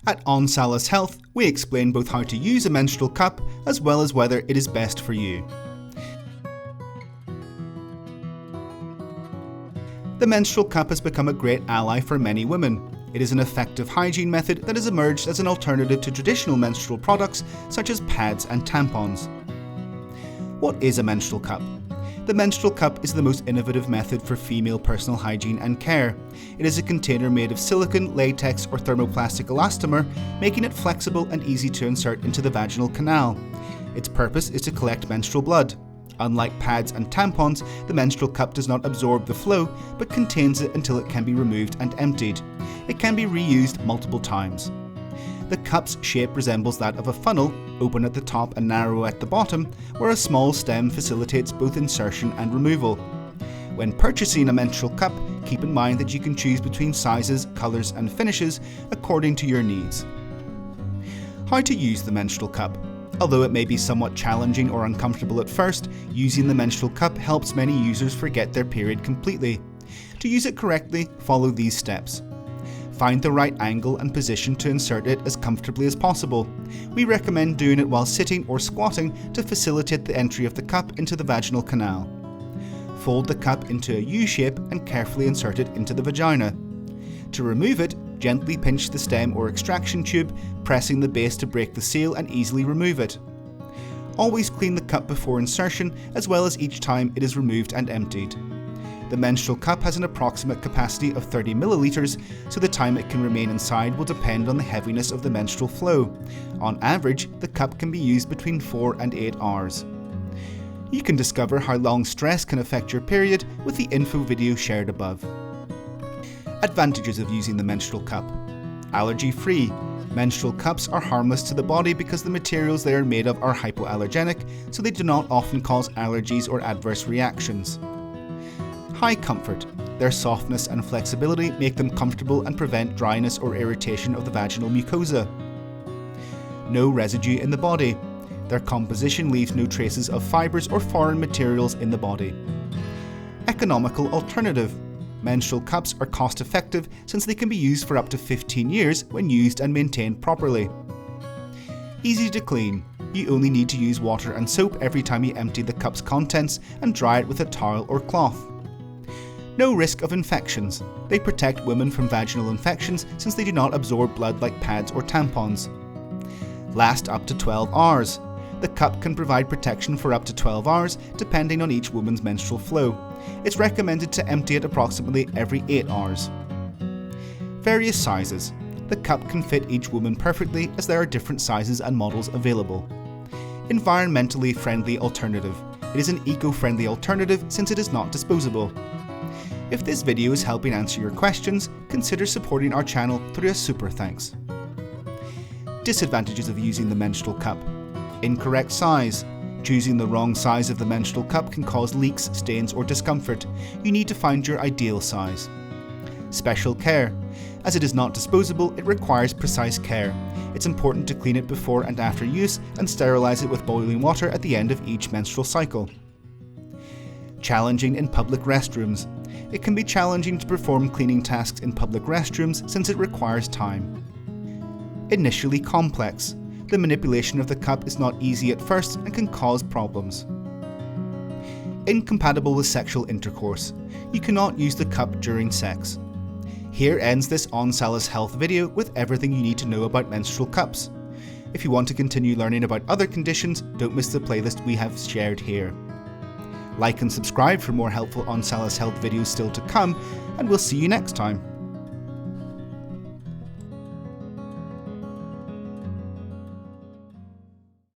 At ONsalus Health, we explain both how to use a menstrual cup as well as whether it is best for you. The menstrual cup has become a great ally for many women. It is an effective hygiene method that has emerged as an alternative to traditional menstrual products such as pads and tampons. What is a menstrual cup? The menstrual cup is the most innovative method for female personal hygiene and care. It is a container made of silicone, latex or thermoplastic elastomer, making it flexible and easy to insert into the vaginal canal. Its purpose is to collect menstrual blood. Unlike pads and tampons, the menstrual cup does not absorb the flow, but contains it until it can be removed and emptied. It can be reused multiple times. The cup's shape resembles that of a funnel, open at the top and narrow at the bottom, where a small stem facilitates both insertion and removal. When purchasing a menstrual cup, keep in mind that you can choose between sizes, colours and finishes according to your needs. How to use the menstrual cup. Although it may be somewhat challenging or uncomfortable at first, using the menstrual cup helps many users forget their period completely. To use it correctly, follow these steps. Find the right angle and position to insert it as comfortably as possible. We recommend doing it while sitting or squatting to facilitate the entry of the cup into the vaginal canal. Fold the cup into a U shape and carefully insert it into the vagina. To remove it, gently pinch the stem or extraction tube, pressing the base to break the seal and easily remove it. Always clean the cup before insertion, as well as each time it is removed and emptied. The menstrual cup has an approximate capacity of 30 milliliters, so the time it can remain inside will depend on the heaviness of the menstrual flow. On average, the cup can be used between 4 and 8 hours. You can discover how long stress can affect your period with the info video shared above. Advantages of using the menstrual cup. Allergy-free. Menstrual cups are harmless to the body because the materials they are made of are hypoallergenic, so they do not often cause allergies or adverse reactions. High comfort. Their softness and flexibility make them comfortable and prevent dryness or irritation of the vaginal mucosa. No residue in the body. Their composition leaves no traces of fibres or foreign materials in the body. Economical alternative. Menstrual cups are cost effective since they can be used for up to 15 years when used and maintained properly. Easy to clean. You only need to use water and soap every time you empty the cup's contents and dry it with a towel or cloth. No risk of infections. They protect women from vaginal infections since they do not absorb blood like pads or tampons. Last up to 12 hours. The cup can provide protection for up to 12 hours depending on each woman's menstrual flow. It's recommended to empty it approximately every 8 hours. Various sizes. The cup can fit each woman perfectly as there are different sizes and models available. Environmentally friendly alternative. It is an eco-friendly alternative since it is not disposable. If this video is helping answer your questions, consider supporting our channel through a super thanks. Disadvantages of using the menstrual cup. Incorrect size. Choosing the wrong size of the menstrual cup can cause leaks, stains or discomfort. You need to find your ideal size. Special care. As it is not disposable, it requires precise care. It's important to clean it before and after use and sterilize it with boiling water at the end of each menstrual cycle. Challenging in public restrooms. It can be challenging to perform cleaning tasks in public restrooms since it requires time. Initially complex. The manipulation of the cup is not easy at first and can cause problems. Incompatible with sexual intercourse. You cannot use the cup during sex. Here ends this ONsalus Health video with everything you need to know about menstrual cups. If you want to continue learning about other conditions, don't miss the playlist we have shared here. Like and subscribe for more helpful ONsalus Health videos still to come, and we'll see you next time.